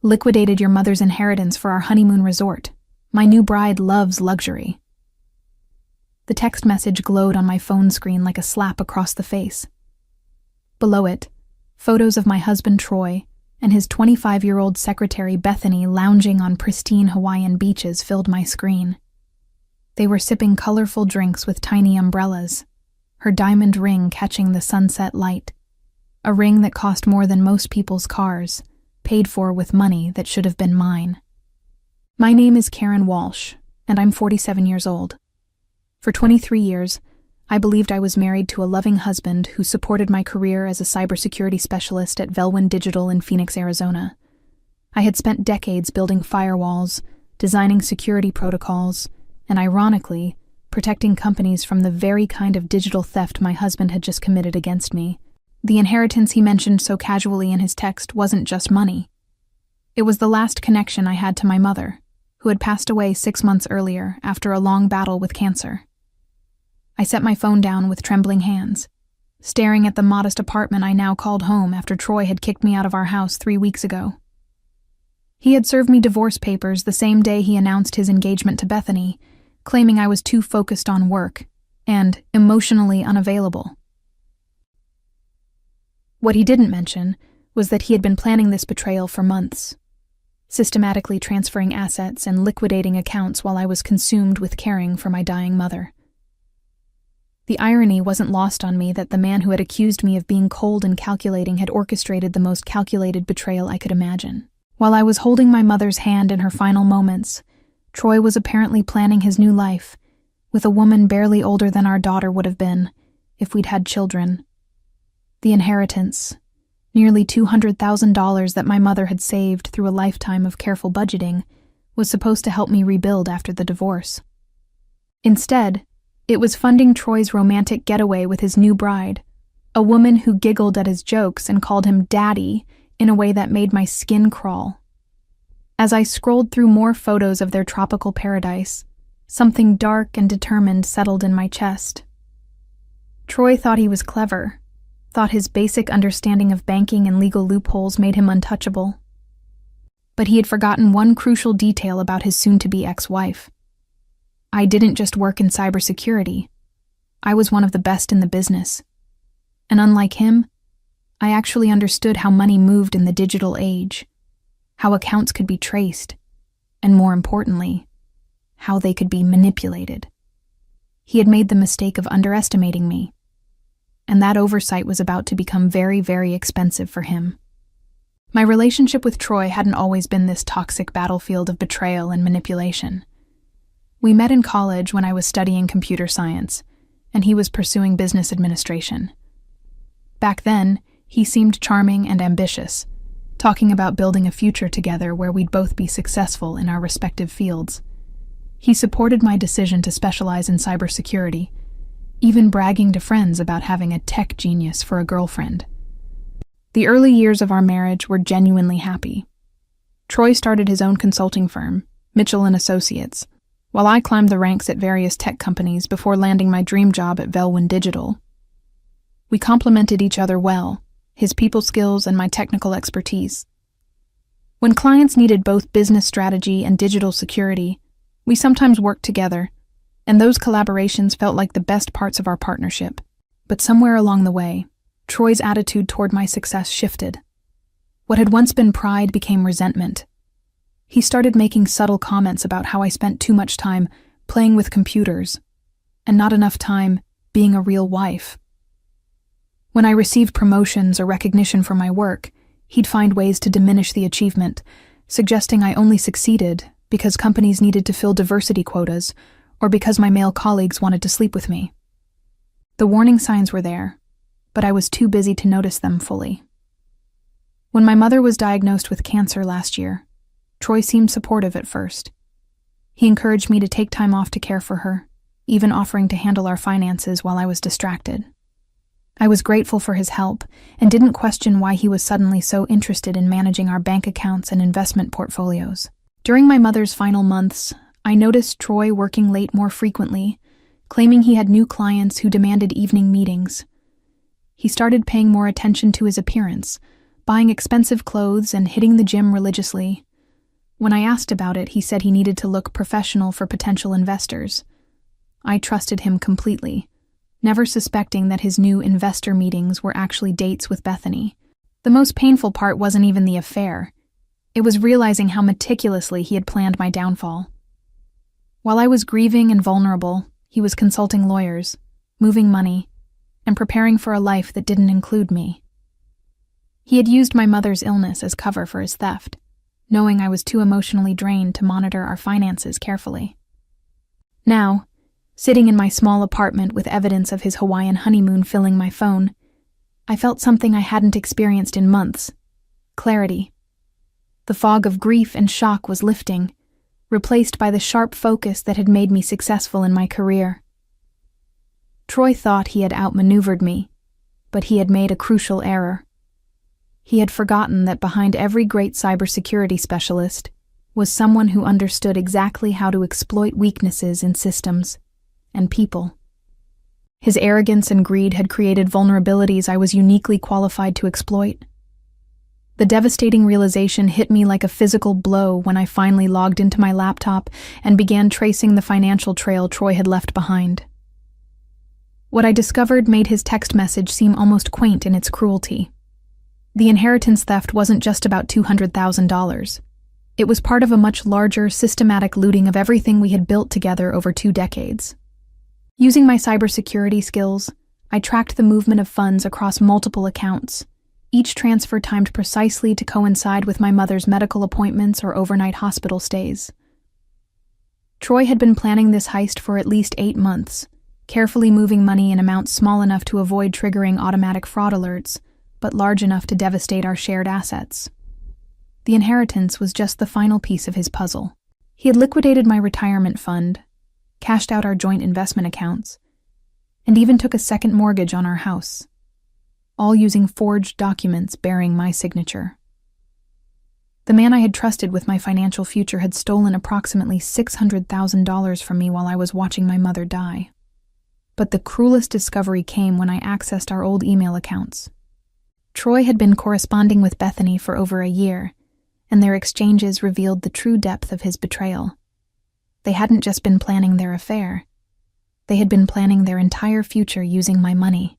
Liquidated your mother's inheritance for our honeymoon resort. My new bride loves luxury." The text message glowed on my phone screen like a slap across the face. Below it, photos of my husband Troy and his 25-year-old secretary Bethany lounging on pristine Hawaiian beaches filled my screen. They were sipping colorful drinks with tiny umbrellas, her diamond ring catching the sunset light, a ring that cost more than most people's cars, paid for with money that should have been mine. My name is Karen Walsh, and I'm 47 years old. For 23 years, I believed I was married to a loving husband who supported my career as a cybersecurity specialist at Velwyn Digital in Phoenix, Arizona. I had spent decades building firewalls, designing security protocols, and ironically, protecting companies from the very kind of digital theft my husband had just committed against me. The inheritance he mentioned so casually in his text wasn't just money. It was the last connection I had to my mother, who had passed away 6 months earlier after a long battle with cancer. I set my phone down with trembling hands, staring at the modest apartment I now called home after Troy had kicked me out of our house 3 weeks ago. He had served me divorce papers the same day he announced his engagement to Bethany, claiming I was too focused on work and emotionally unavailable. What he didn't mention was that he had been planning this betrayal for months, systematically transferring assets and liquidating accounts while I was consumed with caring for my dying mother. The irony wasn't lost on me that the man who had accused me of being cold and calculating had orchestrated the most calculated betrayal I could imagine. While I was holding my mother's hand in her final moments, Troy was apparently planning his new life, with a woman barely older than our daughter would have been, if we'd had children. The inheritance, nearly $200,000 that my mother had saved through a lifetime of careful budgeting, was supposed to help me rebuild after the divorce. Instead, it was funding Troy's romantic getaway with his new bride, a woman who giggled at his jokes and called him daddy in a way that made my skin crawl. As I scrolled through more photos of their tropical paradise, something dark and determined settled in my chest. Troy thought he was clever, thought his basic understanding of banking and legal loopholes made him untouchable. But he had forgotten one crucial detail about his soon-to-be ex-wife. I didn't just work in cybersecurity. I was one of the best in the business. And unlike him, I actually understood how money moved in the digital age, how accounts could be traced, and more importantly, how they could be manipulated. He had made the mistake of underestimating me, and that oversight was about to become very, very expensive for him. My relationship with Troy hadn't always been this toxic battlefield of betrayal and manipulation. We met in college when I was studying computer science, and he was pursuing business administration. Back then, he seemed charming and ambitious, talking about building a future together where we'd both be successful in our respective fields. He supported my decision to specialize in cybersecurity, even bragging to friends about having a tech genius for a girlfriend. The early years of our marriage were genuinely happy. Troy started his own consulting firm, Mitchell & Associates, while I climbed the ranks at various tech companies before landing my dream job at Velwyn Digital. We complemented each other well, his people skills and my technical expertise. When clients needed both business strategy and digital security, we sometimes worked together, and those collaborations felt like the best parts of our partnership. But somewhere along the way, Troy's attitude toward my success shifted. What had once been pride became resentment. He started making subtle comments about how I spent too much time playing with computers and not enough time being a real wife. When I received promotions or recognition for my work, he'd find ways to diminish the achievement, suggesting I only succeeded because companies needed to fill diversity quotas or because my male colleagues wanted to sleep with me. The warning signs were there, but I was too busy to notice them fully. When my mother was diagnosed with cancer last year, Troy seemed supportive at first. He encouraged me to take time off to care for her, even offering to handle our finances while I was distracted. I was grateful for his help and didn't question why he was suddenly so interested in managing our bank accounts and investment portfolios. During my mother's final months, I noticed Troy working late more frequently, claiming he had new clients who demanded evening meetings. He started paying more attention to his appearance, buying expensive clothes and hitting the gym religiously. When I asked about it, he said he needed to look professional for potential investors. I trusted him completely, never suspecting that his new investor meetings were actually dates with Bethany. The most painful part wasn't even the affair. It was realizing how meticulously he had planned my downfall. While I was grieving and vulnerable, he was consulting lawyers, moving money, and preparing for a life that didn't include me. He had used my mother's illness as cover for his theft, knowing I was too emotionally drained to monitor our finances carefully. Now, sitting in my small apartment with evidence of his Hawaiian honeymoon filling my phone, I felt something I hadn't experienced in months: clarity. The fog of grief and shock was lifting, replaced by the sharp focus that had made me successful in my career. Troy thought he had outmaneuvered me, but he had made a crucial error. He had forgotten that behind every great cybersecurity specialist was someone who understood exactly how to exploit weaknesses in systems and people. His arrogance and greed had created vulnerabilities I was uniquely qualified to exploit. The devastating realization hit me like a physical blow when I finally logged into my laptop and began tracing the financial trail Troy had left behind. What I discovered made his text message seem almost quaint in its cruelty. The inheritance theft wasn't just about $200,000. It was part of a much larger, systematic looting of everything we had built together over 2 decades. Using my cybersecurity skills, I tracked the movement of funds across multiple accounts, each transfer timed precisely to coincide with my mother's medical appointments or overnight hospital stays. Troy had been planning this heist for at least 8 months, carefully moving money in amounts small enough to avoid triggering automatic fraud alerts, but large enough to devastate our shared assets. The inheritance was just the final piece of his puzzle. He had liquidated my retirement fund, cashed out our joint investment accounts, and even took a second mortgage on our house, all using forged documents bearing my signature. The man I had trusted with my financial future had stolen approximately $600,000 from me while I was watching my mother die. But the cruelest discovery came when I accessed our old email accounts. Troy had been corresponding with Bethany for over a year, and their exchanges revealed the true depth of his betrayal. They hadn't just been planning their affair. They had been planning their entire future using my money.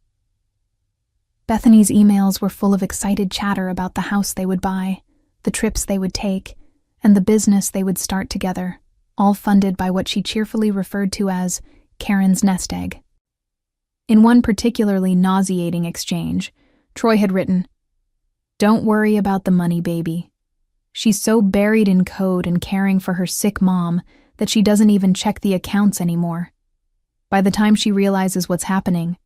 Bethany's emails were full of excited chatter about the house they would buy, the trips they would take, and the business they would start together, all funded by what she cheerfully referred to as Karen's nest egg. In one particularly nauseating exchange, Troy had written, "Don't worry about the money, baby. She's so buried in code and caring for her sick mom that she doesn't even check the accounts anymore. By the time she realizes what's happening,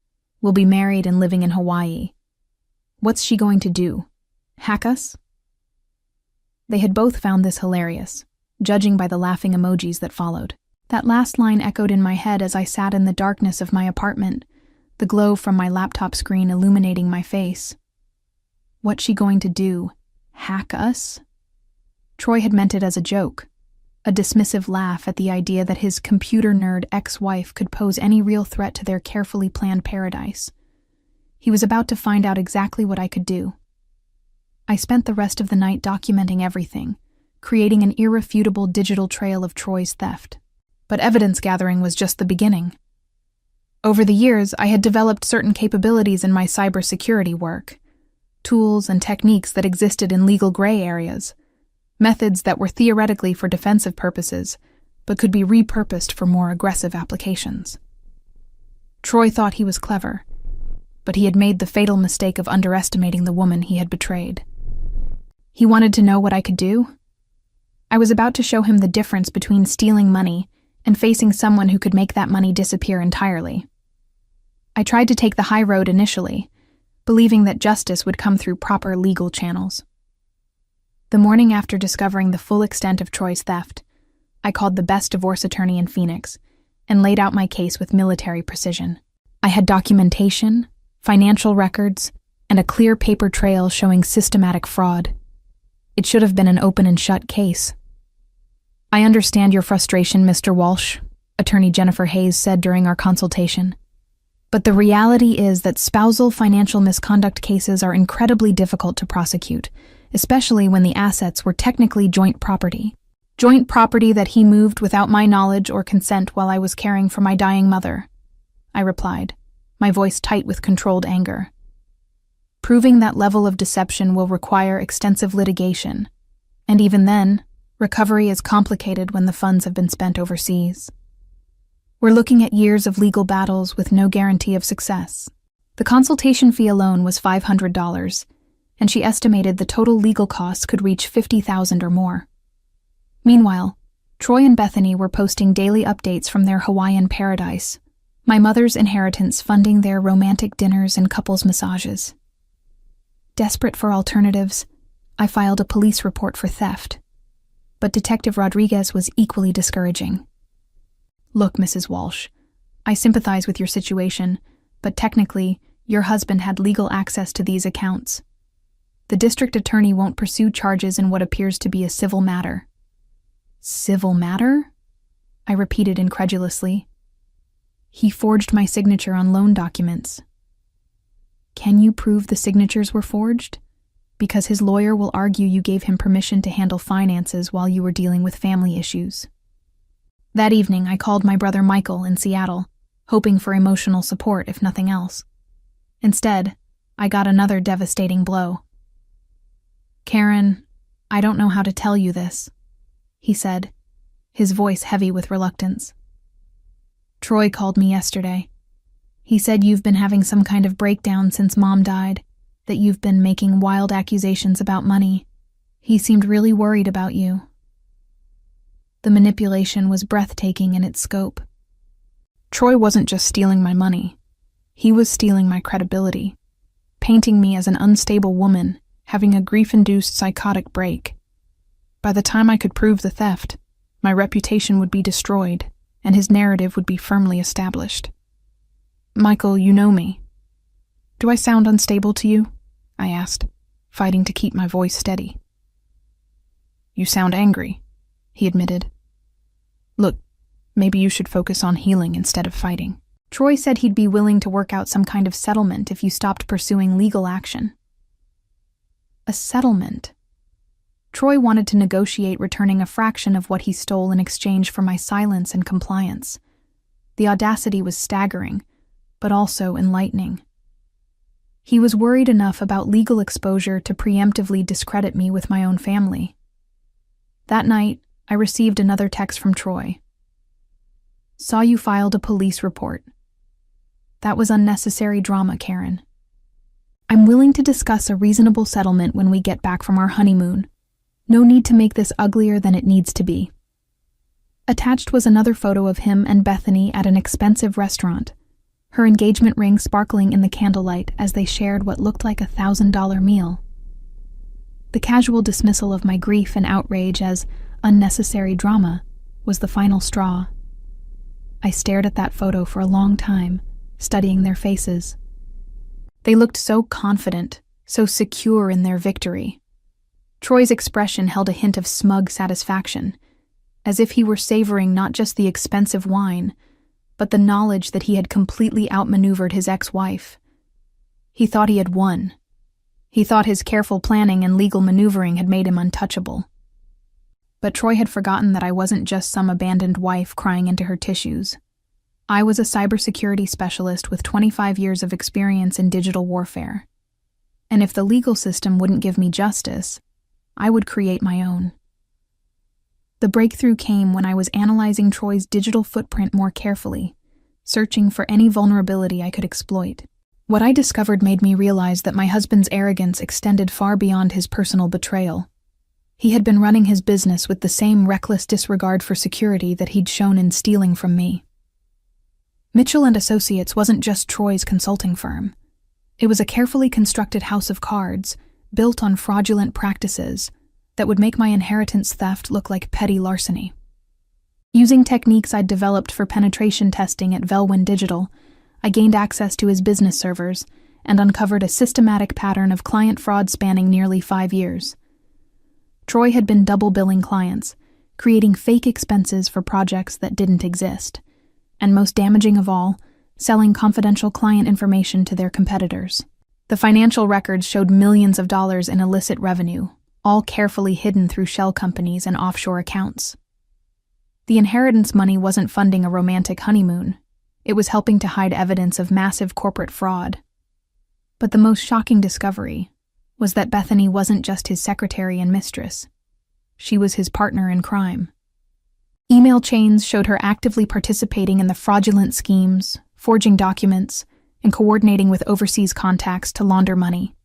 we'll be married and living in Hawaii. What's she going to do? Hack us?" They had both found this hilarious, judging by the laughing emojis that followed. That last line echoed in my head as I sat in the darkness of my apartment, the glow from my laptop screen illuminating my face. What's she going to do? Hack us? Troy had meant it as a joke, a dismissive laugh at the idea that his computer nerd ex-wife could pose any real threat to their carefully planned paradise. He was about to find out exactly what I could do. I spent the rest of the night documenting everything, creating an irrefutable digital trail of Troy's theft. But evidence gathering was just the beginning. Over the years, I had developed certain capabilities in my cybersecurity work, tools and techniques that existed in legal gray areas, methods that were theoretically for defensive purposes, but could be repurposed for more aggressive applications. Troy thought he was clever, but he had made the fatal mistake of underestimating the woman he had betrayed. He wanted to know what I could do. I was about to show him the difference between stealing money and facing someone who could make that money disappear entirely. I tried to take the high road initially, believing that justice would come through proper legal channels. The morning after discovering the full extent of Troy's theft, I called the best divorce attorney in Phoenix and laid out my case with military precision. I had documentation, financial records, and a clear paper trail showing systematic fraud. It should have been an open and shut case. "I understand your frustration, Mr. Walsh," Attorney Jennifer Hayes said during our consultation. But the reality is that spousal financial misconduct cases are incredibly difficult to prosecute, especially when the assets were technically joint property. Joint property that he moved without my knowledge or consent while I was caring for my dying mother, I replied, my voice tight with controlled anger. Proving that level of deception will require extensive litigation, and even then, recovery is complicated when the funds have been spent overseas. We're looking at years of legal battles with no guarantee of success. The consultation fee alone was $500, and she estimated the total legal costs could reach $50,000 or more. Meanwhile, Troy and Bethany were posting daily updates from their Hawaiian paradise, my mother's inheritance funding their romantic dinners and couples massages. Desperate for alternatives, I filed a police report for theft, but Detective Rodriguez was equally discouraging. Look, Mrs. Walsh, I sympathize with your situation, but technically, your husband had legal access to these accounts. The district attorney won't pursue charges in what appears to be a civil matter. Civil matter? I repeated incredulously. He forged my signature on loan documents. Can you prove the signatures were forged? Because his lawyer will argue you gave him permission to handle finances while you were dealing with family issues. That evening, I called my brother Michael in Seattle, hoping for emotional support if nothing else. Instead, I got another devastating blow. Karen, I don't know how to tell you this, he said, his voice heavy with reluctance. Troy called me yesterday. He said you've been having some kind of breakdown since Mom died, that you've been making wild accusations about money. He seemed really worried about you. The manipulation was breathtaking in its scope. Troy wasn't just stealing my money. He was stealing my credibility, painting me as an unstable woman, having a grief-induced psychotic break. By the time I could prove the theft, my reputation would be destroyed, and his narrative would be firmly established. Michael, you know me. Do I sound unstable to you? I asked, fighting to keep my voice steady. You sound angry, he admitted. Look, maybe you should focus on healing instead of fighting. Troy said he'd be willing to work out some kind of settlement if you stopped pursuing legal action. A settlement? Troy wanted to negotiate returning a fraction of what he stole in exchange for my silence and compliance. The audacity was staggering, but also enlightening. He was worried enough about legal exposure to preemptively discredit me with my own family. That night, I received another text from Troy. Saw you filed a police report. That was unnecessary drama, Karen. I'm willing to discuss a reasonable settlement when we get back from our honeymoon. No need to make this uglier than it needs to be. Attached was another photo of him and Bethany at an expensive restaurant, her engagement ring sparkling in the candlelight as they shared what looked like a $1,000 meal. The casual dismissal of my grief and outrage as unnecessary drama was the final straw. I stared at that photo for a long time, studying their faces. They looked so confident, so secure in their victory. Troy's expression held a hint of smug satisfaction, as if he were savoring not just the expensive wine, but the knowledge that he had completely outmaneuvered his ex-wife. He thought he had won. He thought his careful planning and legal maneuvering had made him untouchable. But Troy had forgotten that I wasn't just some abandoned wife crying into her tissues. I was a cybersecurity specialist with 25 years of experience in digital warfare. And if the legal system wouldn't give me justice, I would create my own. The breakthrough came when I was analyzing Troy's digital footprint more carefully, searching for any vulnerability I could exploit. What I discovered made me realize that my husband's arrogance extended far beyond his personal betrayal. He had been running his business with the same reckless disregard for security that he'd shown in stealing from me. Mitchell & Associates wasn't just Troy's consulting firm. It was a carefully constructed house of cards, built on fraudulent practices that would make my inheritance theft look like petty larceny. Using techniques I'd developed for penetration testing at Velwyn Digital, I gained access to his business servers and uncovered a systematic pattern of client fraud spanning nearly 5 years. Troy had been double-billing clients, creating fake expenses for projects that didn't exist, and most damaging of all, selling confidential client information to their competitors. The financial records showed millions of dollars in illicit revenue, all carefully hidden through shell companies and offshore accounts. The inheritance money wasn't funding a romantic honeymoon. It was helping to hide evidence of massive corporate fraud. But the most shocking discovery was that Bethany wasn't just his secretary and mistress. She was his partner in crime. Email chains showed her actively participating in the fraudulent schemes, forging documents, and coordinating with overseas contacts to launder money.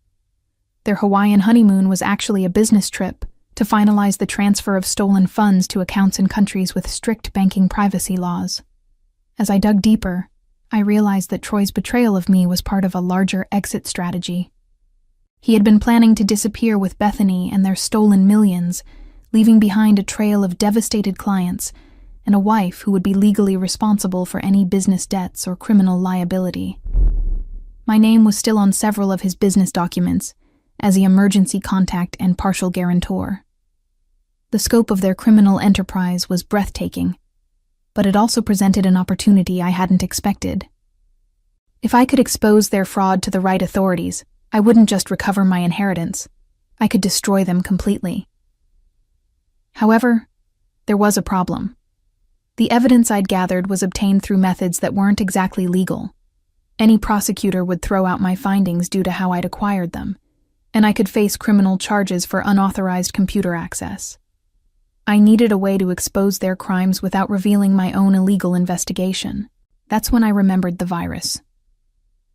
Their Hawaiian honeymoon was actually a business trip to finalize the transfer of stolen funds to accounts in countries with strict banking privacy laws. As I dug deeper, I realized that Troy's betrayal of me was part of a larger exit strategy. He had been planning to disappear with Bethany and their stolen millions, leaving behind a trail of devastated clients and a wife who would be legally responsible for any business debts or criminal liability. My name was still on several of his business documents as the emergency contact and partial guarantor. The scope of their criminal enterprise was breathtaking, but it also presented an opportunity I hadn't expected. If I could expose their fraud to the right authorities, I wouldn't just recover my inheritance, I could destroy them completely. However, there was a problem. The evidence I'd gathered was obtained through methods that weren't exactly legal. Any prosecutor would throw out my findings due to how I'd acquired them, and I could face criminal charges for unauthorized computer access. I needed a way to expose their crimes without revealing my own illegal investigation. That's when I remembered the virus.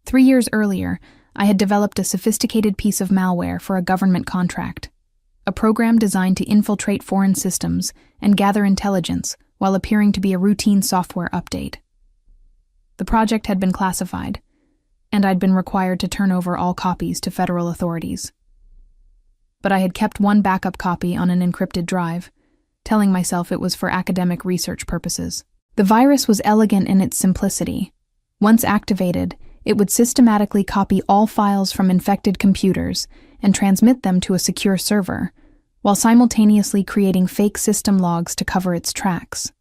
3 years earlier, I had developed a sophisticated piece of malware for a government contract, a program designed to infiltrate foreign systems and gather intelligence while appearing to be a routine software update. The project had been classified, and I'd been required to turn over all copies to federal authorities. But I had kept one backup copy on an encrypted drive, telling myself it was for academic research purposes. The virus was elegant in its simplicity. Once activated, it would systematically copy all files from infected computers and transmit them to a secure server, while simultaneously creating fake system logs to cover its tracks.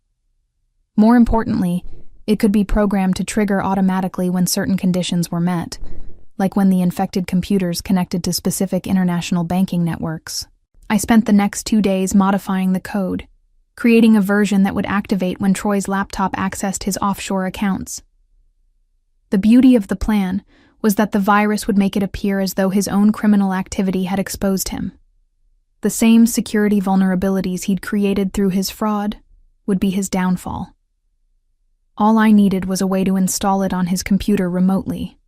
More importantly, it could be programmed to trigger automatically when certain conditions were met, like when the infected computers connected to specific international banking networks. I spent the next 2 days modifying the code, creating a version that would activate when Troy's laptop accessed his offshore accounts. The beauty of the plan was that the virus would make it appear as though his own criminal activity had exposed him. The same security vulnerabilities he'd created through his fraud would be his downfall. All I needed was a way to install it on his computer remotely.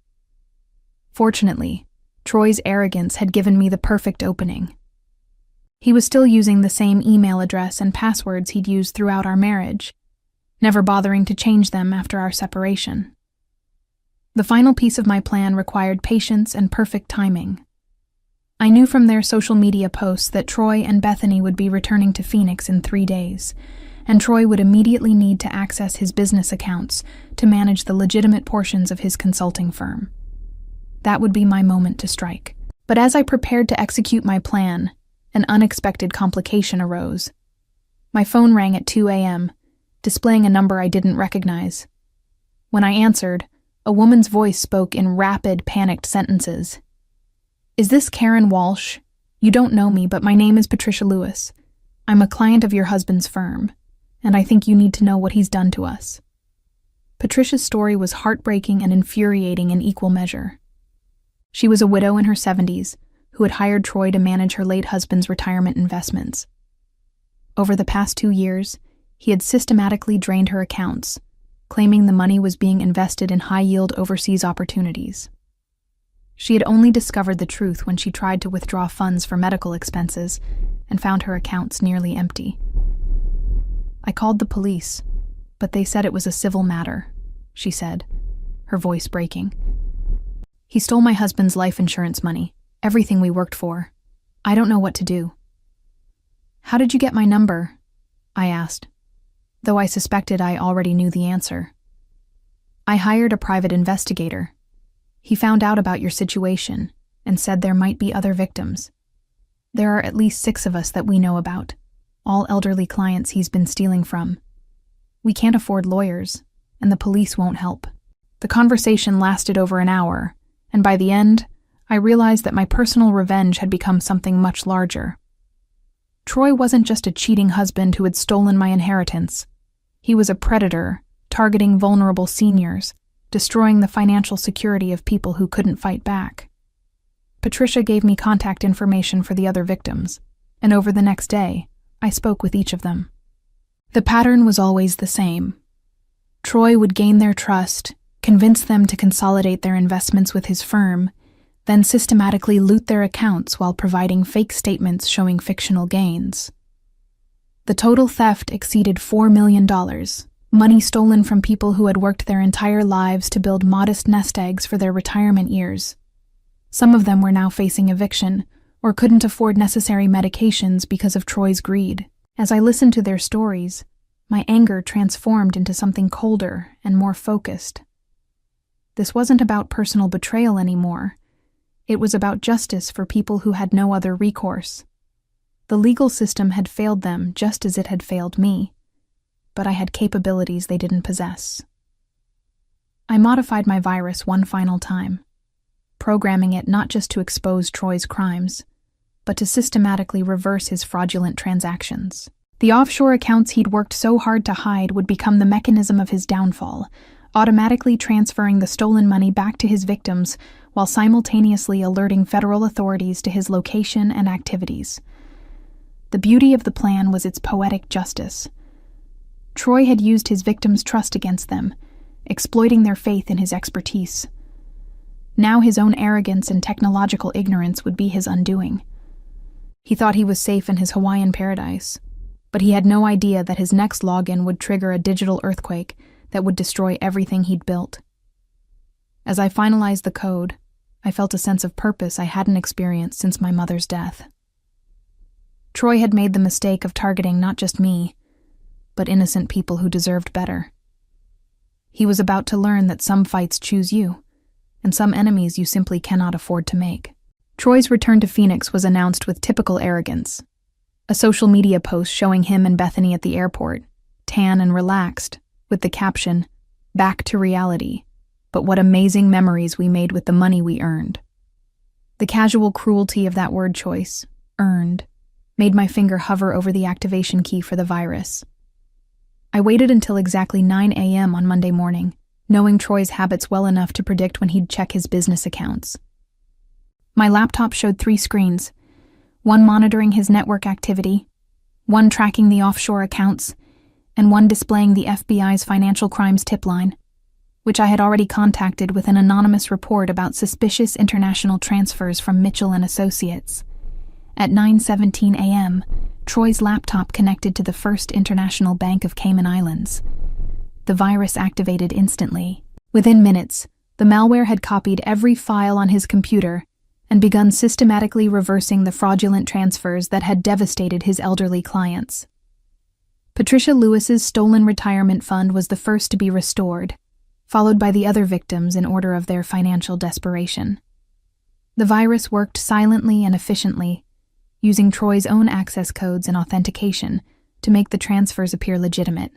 Fortunately, Troy's arrogance had given me the perfect opening. He was still using the same email address and passwords he'd used throughout our marriage, never bothering to change them after our separation. The final piece of my plan required patience and perfect timing. I knew from their social media posts that Troy and Bethany would be returning to Phoenix in 3 days, and Troy would immediately need to access his business accounts to manage the legitimate portions of his consulting firm. That would be my moment to strike. But as I prepared to execute my plan, an unexpected complication arose. My phone rang at 2 a.m., displaying a number I didn't recognize. When I answered, a woman's voice spoke in rapid, panicked sentences. "Is this Karen Walsh? You don't know me, but my name is Patricia Lewis. I'm a client of your husband's firm, and I think you need to know what he's done to us." Patricia's story was heartbreaking and infuriating in equal measure. She was a widow in her 70s who had hired Troy to manage her late husband's retirement investments. Over the past 2 years, he had systematically drained her accounts, claiming the money was being invested in high-yield overseas opportunities. She had only discovered the truth when she tried to withdraw funds for medical expenses and found her accounts nearly empty. "I called the police, but they said it was a civil matter," she said, her voice breaking. "He stole my husband's life insurance money, everything we worked for. I don't know what to do." "How did you get my number?" I asked, though I suspected I already knew the answer. "I hired a private investigator. He found out about your situation and said there might be other victims. There are at least 6 of us that we know about, all elderly clients he's been stealing from. We can't afford lawyers, and the police won't help." The conversation lasted over an hour, and by the end, I realized that my personal revenge had become something much larger. Troy wasn't just a cheating husband who had stolen my inheritance. He was a predator, targeting vulnerable seniors, destroying the financial security of people who couldn't fight back. Patricia gave me contact information for the other victims, and over the next day, I spoke with each of them. The pattern was always the same. Troy would gain their trust, convince them to consolidate their investments with his firm, then systematically loot their accounts while providing fake statements showing fictional gains. The total theft exceeded $4 million, money stolen from people who had worked their entire lives to build modest nest eggs for their retirement years. Some of them were now facing eviction, or couldn't afford necessary medications because of Troy's greed. As I listened to their stories, my anger transformed into something colder and more focused. This wasn't about personal betrayal anymore. It was about justice for people who had no other recourse. The legal system had failed them just as it had failed me, but I had capabilities they didn't possess. I modified my virus one final time, programming it not just to expose Troy's crimes, but to systematically reverse his fraudulent transactions. The offshore accounts he'd worked so hard to hide would become the mechanism of his downfall, automatically transferring the stolen money back to his victims while simultaneously alerting federal authorities to his location and activities. The beauty of the plan was its poetic justice. Troy had used his victims' trust against them, exploiting their faith in his expertise. Now his own arrogance and technological ignorance would be his undoing. He thought he was safe in his Hawaiian paradise, but he had no idea that his next login would trigger a digital earthquake that would destroy everything he'd built. As I finalized the code, I felt a sense of purpose I hadn't experienced since my mother's death. Troy had made the mistake of targeting not just me, but innocent people who deserved better. He was about to learn that some fights choose you, and some enemies you simply cannot afford to make. Troy's return to Phoenix was announced with typical arrogance. A social media post showing him and Bethany at the airport, tan and relaxed, with the caption, "Back to reality, but what amazing memories we made with the money we earned." The casual cruelty of that word choice, earned, made my finger hover over the activation key for the virus. I waited until exactly 9 a.m. on Monday morning, knowing Troy's habits well enough to predict when he'd check his business accounts. My laptop showed 3 screens, one monitoring his network activity, one tracking the offshore accounts, and one displaying the FBI's financial crimes tip line, which I had already contacted with an anonymous report about suspicious international transfers from Mitchell & Associates. At 9:17 a.m., Troy's laptop connected to the First International Bank of Cayman Islands. The virus activated instantly. Within minutes, the malware had copied every file on his computer and begun systematically reversing the fraudulent transfers that had devastated his elderly clients. Patricia Lewis's stolen retirement fund was the first to be restored, followed by the other victims in order of their financial desperation. The virus worked silently and efficiently, using Troy's own access codes and authentication to make the transfers appear legitimate.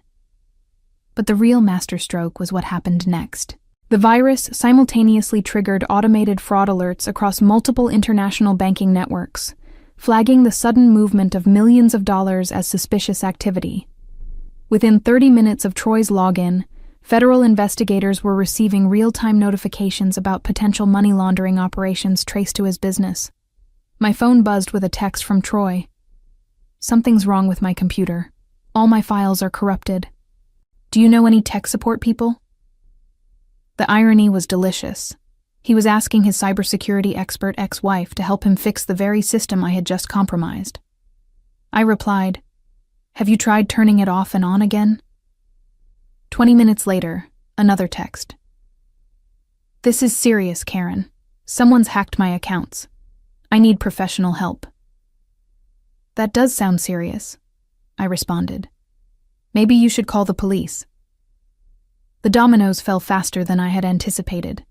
But the real masterstroke was what happened next. The virus simultaneously triggered automated fraud alerts across multiple international banking networks, flagging the sudden movement of millions of dollars as suspicious activity. Within 30 minutes of Troy's login, federal investigators were receiving real-time notifications about potential money laundering operations traced to his business. My phone buzzed with a text from Troy. "Something's wrong with my computer. All my files are corrupted. Do you know any tech support people?" The irony was delicious. He was asking his cybersecurity expert ex-wife to help him fix the very system I had just compromised. I replied, "Have you tried turning it off and on again?" 20 minutes later, another text. "This is serious, Karen. Someone's hacked my accounts. I need professional help." "That does sound serious," I responded. "Maybe you should call the police." The dominoes fell faster than I had anticipated.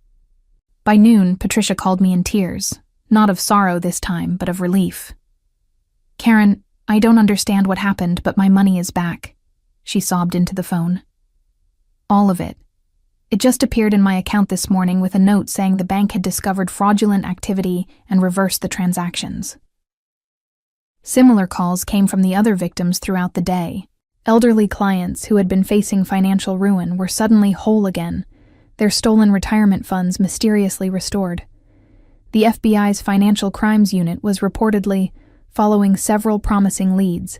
By noon, Patricia called me in tears, not of sorrow this time, but of relief. "Karen, I don't understand what happened, but my money is back," she sobbed into the phone. "All of it. It just appeared in my account this morning with a note saying the bank had discovered fraudulent activity and reversed the transactions. Similar calls came from the other victims throughout the day. Elderly clients who had been facing financial ruin were suddenly whole again, their stolen retirement funds mysteriously restored. The FBI's Financial Crimes Unit was reportedly following several promising leads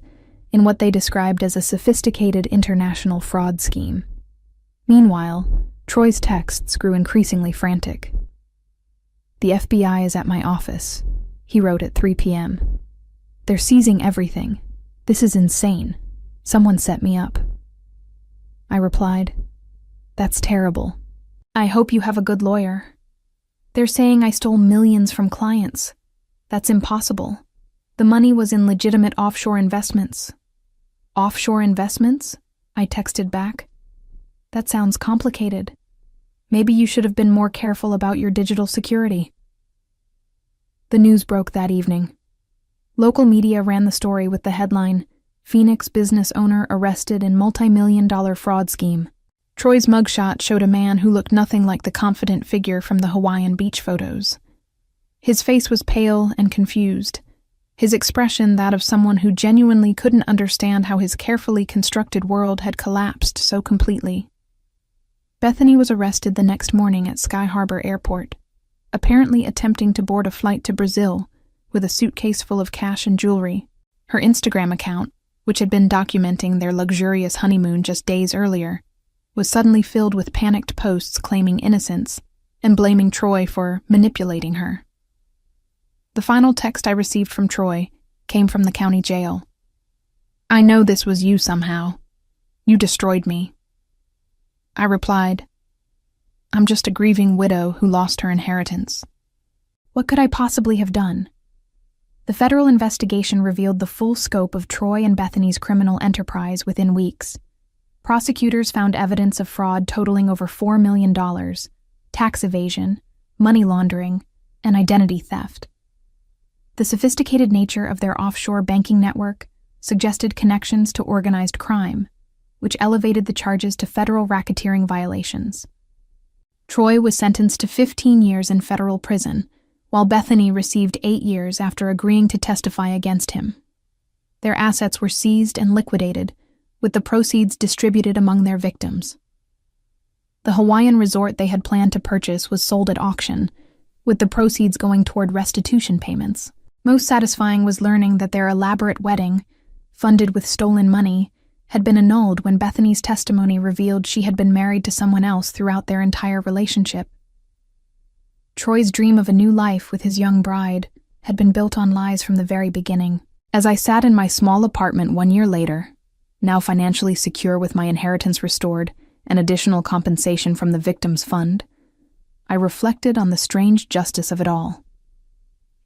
in what they described as a sophisticated international fraud scheme. Meanwhile, Troy's texts grew increasingly frantic. "The FBI is at my office," he wrote at 3 p.m. "They're seizing everything. This is insane. Someone set me up." I replied, "That's terrible. I hope you have a good lawyer. They're saying I stole millions from clients. That's impossible. The money was in legitimate offshore investments." "Offshore investments?" I texted back. "That sounds complicated. Maybe you should have been more careful about your digital security." The news broke that evening. Local media ran the story with the headline, "Phoenix business owner arrested in multi-million-dollar fraud scheme." Troy's mugshot showed a man who looked nothing like the confident figure from the Hawaiian beach photos. His face was pale and confused, his expression that of someone who genuinely couldn't understand how his carefully constructed world had collapsed so completely. Bethany was arrested the next morning at Sky Harbor Airport, apparently attempting to board a flight to Brazil with a suitcase full of cash and jewelry. Her Instagram account, which had been documenting their luxurious honeymoon just days earlier, was suddenly filled with panicked posts claiming innocence and blaming Troy for manipulating her. The final text I received from Troy came from the county jail. "I know this was you somehow. You destroyed me." I replied, "I'm just a grieving widow who lost her inheritance." What could I possibly have done? The federal investigation revealed the full scope of Troy and Bethany's criminal enterprise within weeks. Prosecutors found evidence of fraud totaling over $4 million, tax evasion, money laundering, and identity theft. The sophisticated nature of their offshore banking network suggested connections to organized crime, which elevated the charges to federal racketeering violations. Troy was sentenced to 15 years in federal prison, while Bethany received 8 years after agreeing to testify against him. Their assets were seized and liquidated, with the proceeds distributed among their victims. The Hawaiian resort they had planned to purchase was sold at auction, with the proceeds going toward restitution payments. Most satisfying was learning that their elaborate wedding, funded with stolen money, had been annulled when Bethany's testimony revealed she had been married to someone else throughout their entire relationship. Troy's dream of a new life with his young bride had been built on lies from the very beginning. As I sat in my small apartment 1 year later, now financially secure with my inheritance restored and additional compensation from the victims' fund, I reflected on the strange justice of it all.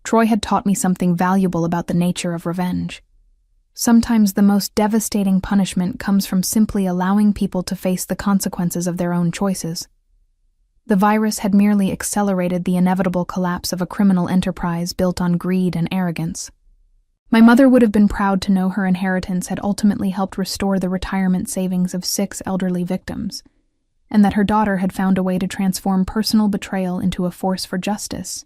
Troy had taught me something valuable about the nature of revenge. Sometimes the most devastating punishment comes from simply allowing people to face the consequences of their own choices. The virus had merely accelerated the inevitable collapse of a criminal enterprise built on greed and arrogance. My mother would have been proud to know her inheritance had ultimately helped restore the retirement savings of 6 elderly victims, and that her daughter had found a way to transform personal betrayal into a force for justice.